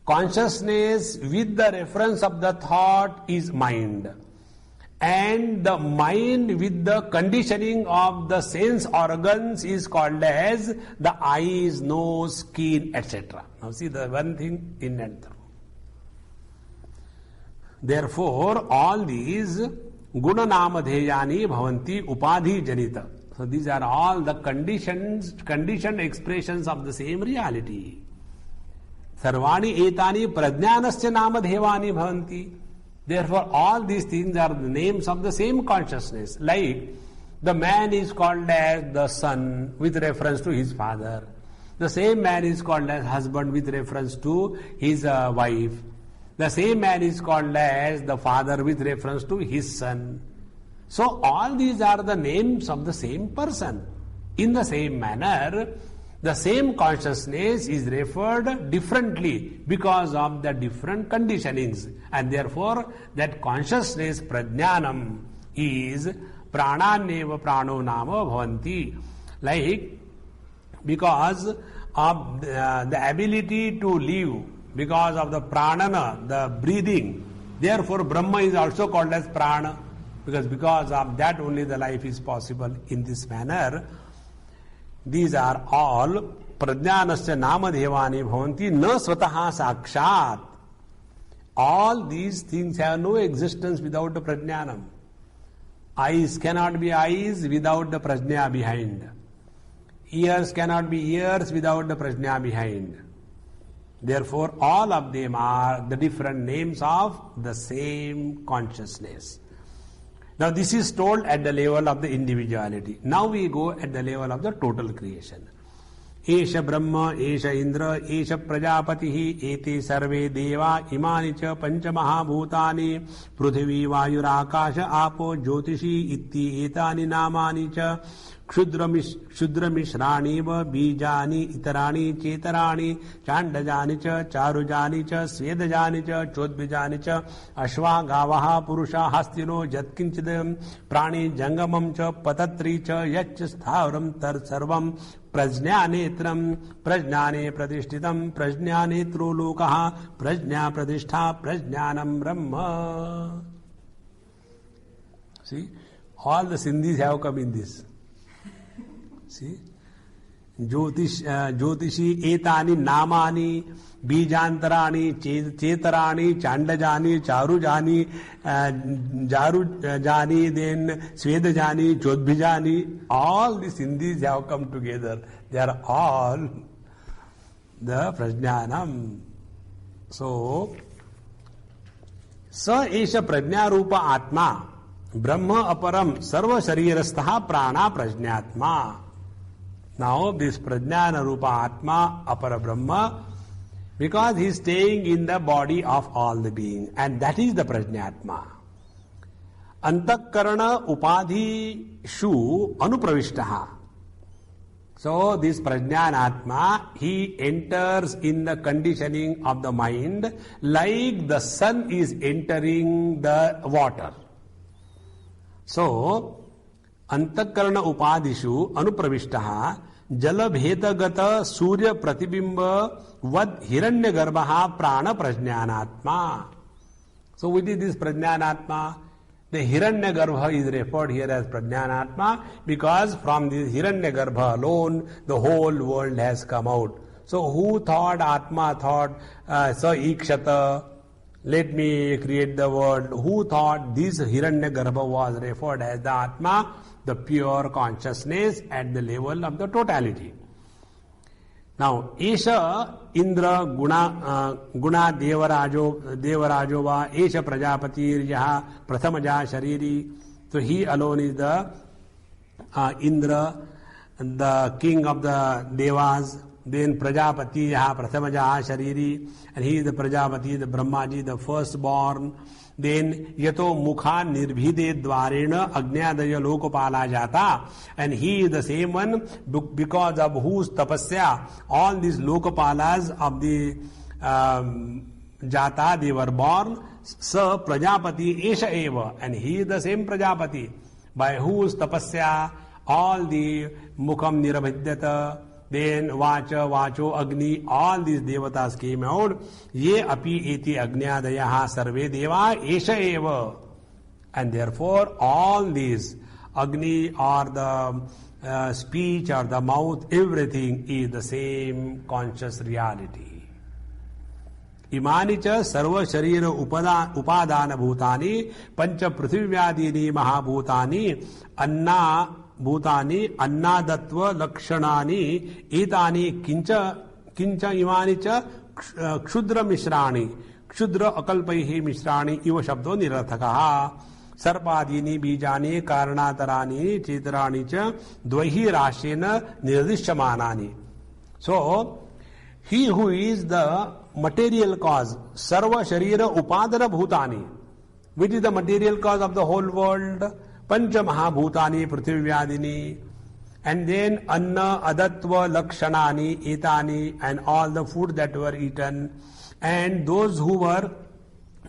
Consciousness with the reference of the thought is mind. And the mind with the conditioning of the sense organs is called as the eyes, nose, skin, etc. Now see the one thing in and through. Therefore, all these guna namadheyani bhavanti upadhi janita. So these are all the conditioned expressions of the same reality. Sarvani etani prajnanasya namadhevani bhavanti. Therefore, all these things are the names of the same consciousness. Like the man is called as the son with reference to his father. The same man is called as husband with reference to his wife. The same man is called as the father with reference to his son. So all these are the names of the same person. In the same manner, the same consciousness is referred differently because of the different conditionings. And therefore, that consciousness, prajnanam, is prananeva prano nama bhavanti. Like, because of the ability to live, because of the pranana, the breathing, therefore Brahma is also called as prana, because of that only the life is possible. In this manner, these are all prajnanasya namadhevani bhavanti na svataha sakshat. All these things have no existence without the prajnanam. Eyes cannot be eyes without the prajna behind. Ears cannot be ears without the prajna behind. Therefore, all of them are the different names of the same consciousness. Now this is told at the level of the individuality. Now we go at the level of the total creation. Esha Brahma, Esha Indra, Esha Prajapatihi, Ete Sarve Deva, Imani cha Pancha Mahabhutani, Prithvi Vayurakasha Apo Jyotishi Itti Etani Namani cha Kshudramishrani va Bijani Itarani Chetarani Chandajani cha Charujani cha Svedajani cha Chodbijani cha Ashva Gavaha Purusha Hastino Jatkinchidam Prani Jangamam cha Patatri cha Yach Sthavaram Tar Sarvam Prajnanetram Prajnane Pradishtitam Prajnanetro Lokaha Prajna Pradishtha Prajnanam Brahma. See, all the Sindhis have come in this. See, Jyotishi etani namani bijantarani chetarani chandajani charujani jarujani then svedajani chodbijani. All these Hindis have come together. They are all the prajnanam. So sa esha prajna rupa atma brahma aparam sarva sharirastha prana prajnatma. Now this Prajnana Rupa Atma, Apara Brahma, because he is staying in the body of all the beings, and that is the Prajnatma. Antakarana Upadhi Shu Anupravishtaha. So this Prajnanatma, he enters in the conditioning of the mind like the sun is entering the water. So, Antakarana Upadishu Anupravishtaha Jalabhetagata Surya Pratibimba Vad Hiranya Garbaha Prana Prajnanatma. So, what is this Prajnanatma? The Hiranya Garbha is referred here as Prajnanatma because from this Hiranya Garbha alone the whole world has come out. So, who thought Atma thought Sa Ikshata, let me create the world? Who thought this Hiranya Garbha was referred as the Atma, the pure consciousness at the level of the totality? Now, Esha Indra Guna Devarajo va Esha Prajapati Yaha Prathamaja Shariri. So he alone is the Indra, the king of the Devas. Then Prajapati Yaha Prathamaja Shariri, and he is the Prajapati, the Brahmaji, the firstborn. Then Yato Mukha Nirbhide Dvarena Agnadaya Lokopala Jata, and he is the same one because of whose tapasya all these Lokopalas of the Jata, they were born. Sa Prajapati Esha Eva, and he is the same Prajapati by whose tapasya all the Mukham Nirabhidyata, then Vacha, Vacho, Agni, all these devatas came out. Ye api eti agnyadayaha sarve deva esha eva. And therefore all these Agni or the speech or the mouth, everything is the same conscious reality. Imani cha sarva sharira upadana bhutani pancha prithvivyadini mahabhutani anna Bhutani Annadatva Lakshanani Etani Kincha Imani cha Kshudra Mishrani Kshudra Akalpaihi Mishrani Iva Shabdo Nirathakaha Sarpadini Bijani Karanatarani Chetarani cha Dvaihi Rashena Nirdishyamanani. So, he who is the material cause, Sarva Sharira Upadana Bhutani, which is the material cause of the whole world, Pancha Mahabhutani Prithvivyadini, and then Anna Adatva Lakshanani Etani, and all the food that were eaten, and those who were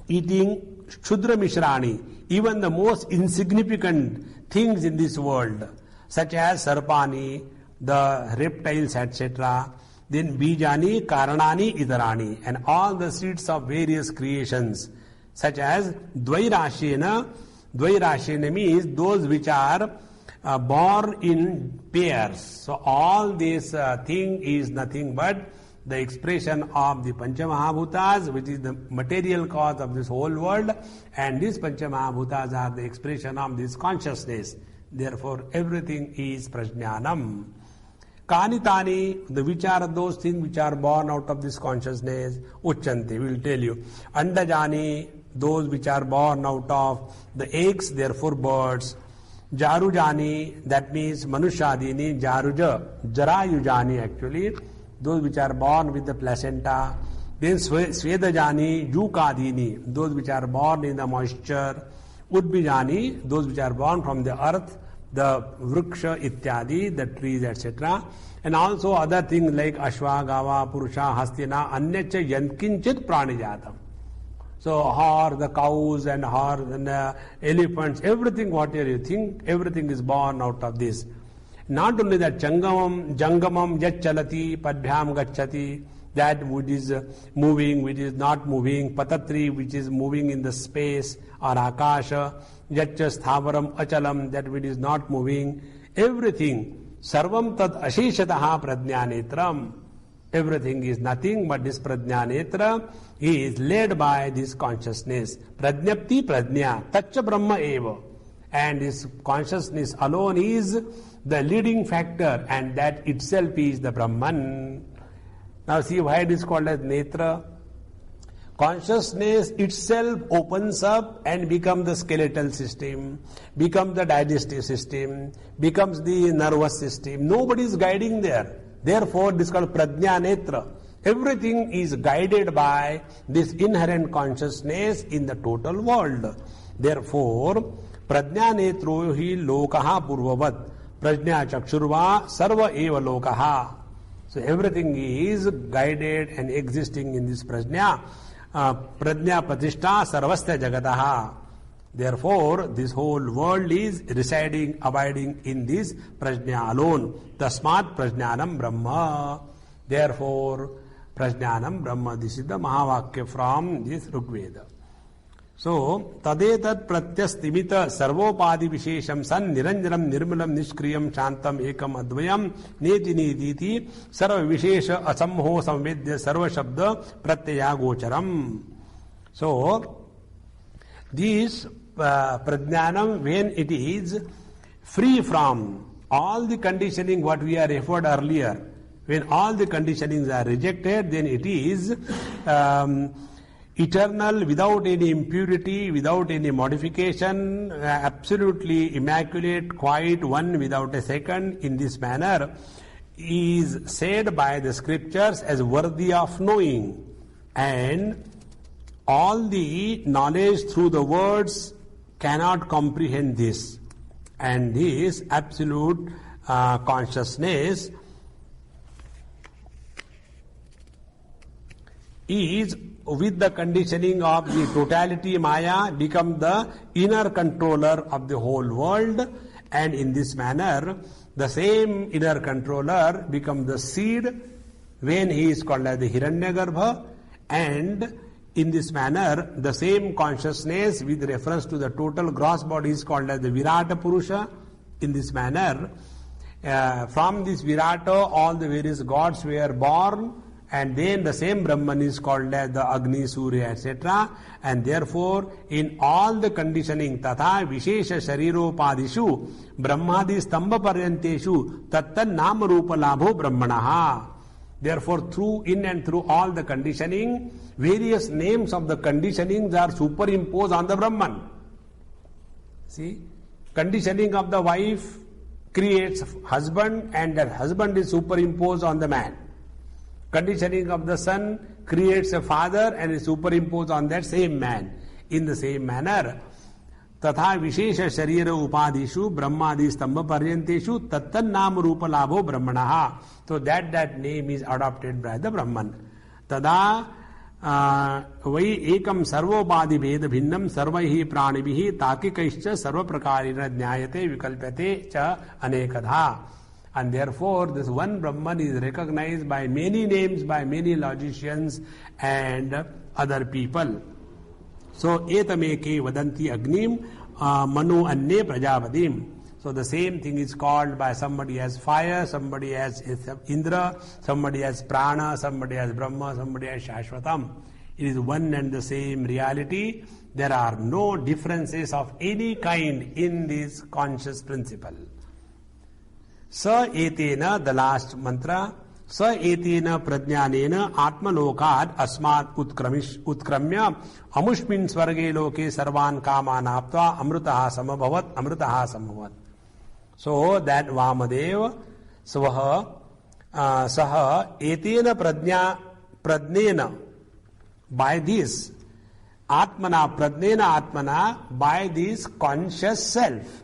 eating Shudra Mishrani, even the most insignificant things in this world, such as Sarpani, the reptiles, etc., then Bijani, Karanani, Idarani, and all the seeds of various creations, such as Dvairashena. Dvairashena means those which are born in pairs. So all this thing is nothing but the expression of the Panchamahabhutas, which is the material cause of this whole world, and these Panchamahabhutas are the expression of this consciousness. Therefore, everything is Prajnanam. Kanitani, which are those things which are born out of this consciousness? Uchanti, we will tell you. Andajani, those which are born out of the eggs, therefore birds. Jarujani, that means Manushadini, Jaruja, Jarayujani actually, those which are born with the placenta. Then Svedajani, Yukadini, those which are born in the moisture. Udbijani, those which are born from the earth, the Vriksha ityadi, the trees, etc. And also other things like Ashwa, Gava, Purusha, Hastina, Anyacha Yankinchit Pranijatam. So, horse, the cows and horse and elephants, everything whatever you think, everything is born out of this. Not only that, Jangamam Yachalati, Padbhyam Gacchati, that which is moving, which is not moving, Patatri, which is moving in the space, or Akasha, Yaccha Sthavaram Achalam, that which is not moving, everything, Sarvam Tat Asheshataha Prajnanetram. Everything is nothing but this Prajnanetra. He is led by this consciousness. Prajnapti Prajna, Tacha Brahma Eva. And this consciousness alone is the leading factor, and that itself is the Brahman. Now see why it is called as Netra. consciousness itself opens up and becomes the skeletal system, becomes the digestive system, becomes the nervous system. Nobody is guiding there. Therefore, this is called Prajna Netra. Everything is guided by this inherent consciousness in the total world. Therefore, Prajna Netro hi lokaha purvavat, Prajna Chakshurva sarva eva lokaha. So everything is guided and existing in this Prajna. Prajna Pratishta Sarvasya Jagataha. Therefore, this whole world is residing, abiding in this Prajna alone. Tasmat Prajnanam Brahma. Therefore, Prajnanam Brahma. This is the Mahavakya from this Rigveda. So, Tadetat Pratyastimita Sarvopadi Vishesham San Niranjanam Nirmalam Nishkriyam Shantam Ekam Advayam Neti Niditi Sarva Vishesha Asamho Samvedya Sarva Shabda Pratyaya Gocharam. So, this Prajnanam, when it is free from all the conditioning what we are referred earlier, when all the conditionings are rejected, then it is eternal, without any impurity, without any modification, absolutely immaculate, quite one without a second. In this manner is said by the scriptures as worthy of knowing, and all the knowledge through the words cannot comprehend this. And this absolute consciousness is, with the conditioning of the totality Maya, become the inner controller of the whole world, and in this manner the same inner controller becomes the seed when he is called as the Hiranyagarbha, and in this manner the same consciousness with reference to the total gross body is called as the Virata Purusha. In this manner, from this Virata all the various gods were born, and then the same Brahman is called as the Agni, Surya, etc. And therefore, in all the conditioning, Tatha Vishesha Shariropadishu, Brahmadi Stamba Paryanteshu, Tattan Nama Rupa Labho Brahmanaha. Therefore, in and through all the conditioning, various names of the conditionings are superimposed on the Brahman. See, conditioning of the wife creates husband, and that husband is superimposed on the man. Conditioning of the son creates a father and is superimposed on that same man. In the same manner, Tatha Vishesha Sharira Upadishu Brahmadi Stamba Paryanteshu Tattan Nam Rupa Labho Brahmanaha. So that name is adopted by the Brahman. Tada Vai Ekam Sarvopadi Veda Bhinnam Sarvaihi Pranibihi Takikaischa Sarva Prakarina Jnayate Vikalpate Cha Anekadha. And therefore, this one Brahman is recognized by many names, by many logicians and other people. So, etameke vadanti agnim manu anne prajavadim. So, the same thing is called by somebody as fire, somebody as Indra, somebody as prana, somebody as Brahma, somebody as Shashvatam. It is one and the same reality. There are no differences of any kind in this conscious principle. Sa etena, the last mantra, sa etena prajnanena atmalokad asmat utkramya amushmin svarge loke sarvan kaman aptva amrutaha samabhavat. So that Vamadev saha etena prajnena, by this atmana, by this conscious self,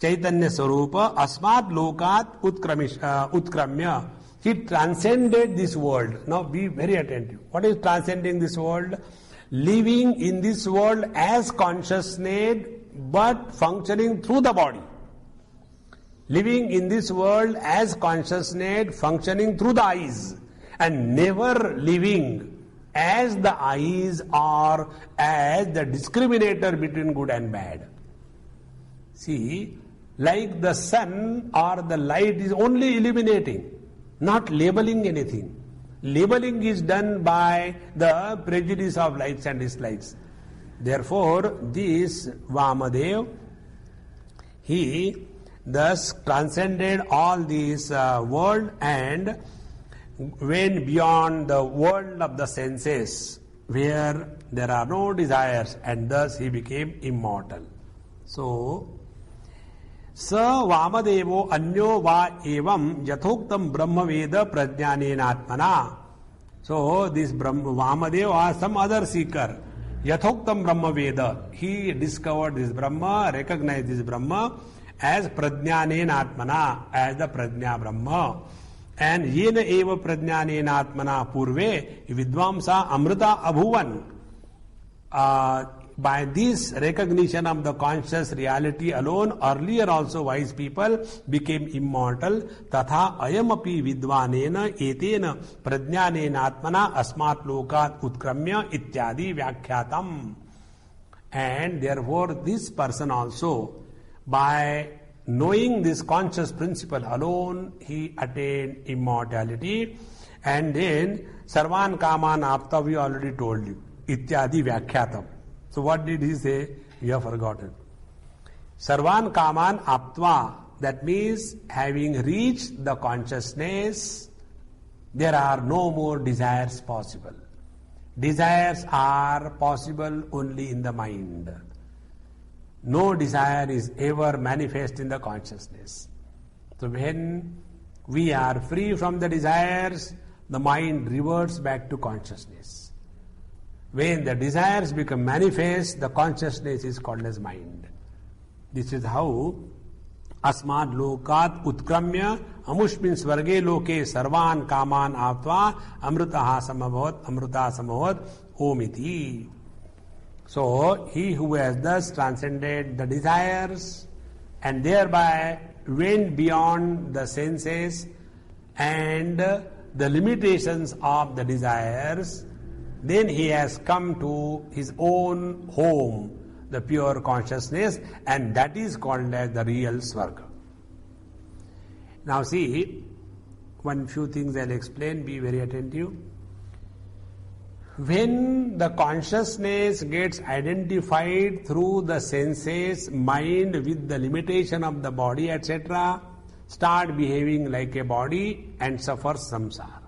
Chaitanya Swarupa Asmat Lokat Utkramya. He transcended this world. Now be very attentive. What is transcending this world? Living in this world as consciousness but functioning through the body. Living in this world as consciousness functioning through the eyes, and never living as the eyes or as the discriminator between good and bad. See, like the sun or the light is only illuminating, not labeling anything. Labeling is done by the prejudice of likes and dislikes. Therefore, this Vamadev, he thus transcended all this world and went beyond the world of the senses where there are no desires, and thus he became immortal. So, sa Vamadevo anyo va evam yathoktam brahma veda prajnanena atmana. So, this Vamadeva was some other seeker. Yathoktam brahma veda. He discovered this Brahma, recognized this Brahma as prajnanena atmana, as the prajna Brahma. And yena eva prajnanena atmana purve vidvamsa amrita abhuvan. By this recognition of the conscious reality alone, earlier also wise people became immortal. Tatha ayamapi vidvanena etena prajnanena atmana asmat lokat utkramya ityadi vyakhyatam. And therefore this person also, by knowing this conscious principle alone, he attained immortality. And then sarvan kaman apta, we already told you, ityadi vyakhyatam. So what did he say? You have forgotten. Sarvan kaman aptva, that means having reached the consciousness, there are no more desires possible. Desires are possible only in the mind. No desire is ever manifest in the consciousness. So when we are free from the desires, the mind reverts back to consciousness. When the desires become manifest, the consciousness is called as mind. This is how asmad lokat utkramya amushmin swarge loke sarvan kaman aptva amritaha samabhavat omiti. So, he who has thus transcended the desires and thereby went beyond the senses and the limitations of the desires, then he has come to his own home, the pure consciousness, and that is called as the real Swarga. Now see, one few things I'll explain, be very attentive. When the consciousness gets identified through the senses, mind with the limitation of the body, etc., start behaving like a body and suffers samsara.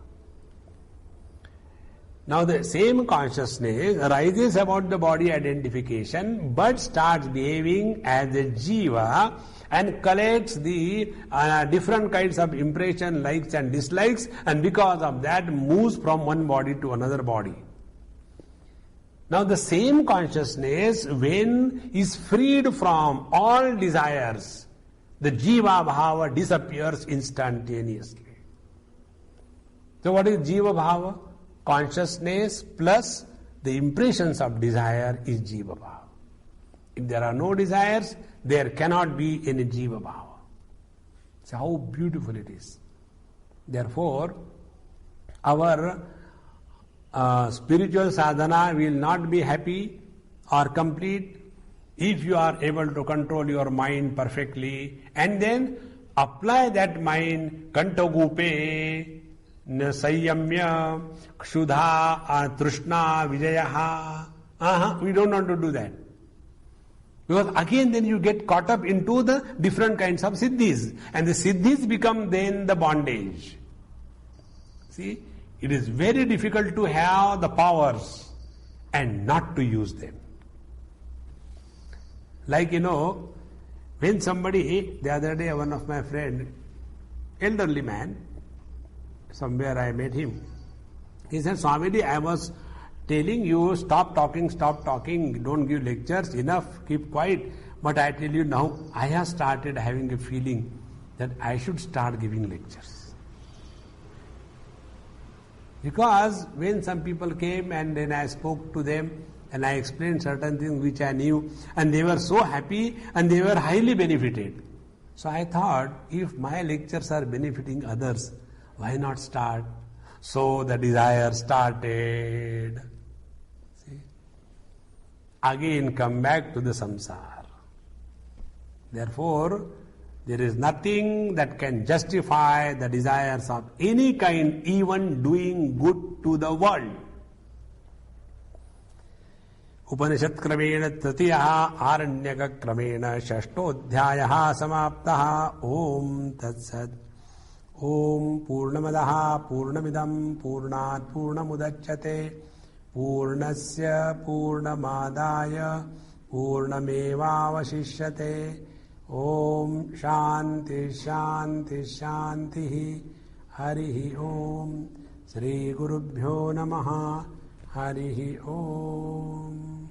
Now the same consciousness arises about the body identification but starts behaving as a jiva and collects the different kinds of impression, likes and dislikes, and because of that moves from one body to another body. Now the same consciousness, when is freed from all desires, the jiva bhava disappears instantaneously. So what is jiva bhava? Consciousness plus the impressions of desire is jiva bhava. If there are no desires, there cannot be any jiva bhava. See how beautiful it is. Therefore, our spiritual sadhana will not be happy or complete if you are able to control your mind perfectly and then apply that mind kantagupe Sayamya, Kshudha, Trishna, Vijayaha. We don't want to do that. Because again then you get caught up into the different kinds of siddhis. And the siddhis become then the bondage. See, it is very difficult to have the powers and not to use them. Like when somebody, the other day one of my friend, elderly man, somewhere I met him. He said, Swamiji, I was telling you, stop talking, don't give lectures, enough, keep quiet. But I tell you now, I have started having a feeling that I should start giving lectures. Because when some people came and then I spoke to them and I explained certain things which I knew and they were so happy and they were highly benefited. So I thought, if my lectures are benefiting others, why not start? So the desire started. See? Again come back to the samsara. Therefore, there is nothing that can justify the desires of any kind, even doing good to the world. Upanishad kramena tritiyaha aranyaka kramena shashtodhyayaha samaptaha om tatsat. Om Purnamadaha Purnamidam Purnat Purnamudachyate पूर्णस्य पूर्णमादाय पूर्णमेवावशिष्यते। ओम शांति शांति शांति। हरि ओम। श्री गुरुभ्यो नमः। हरि ओम।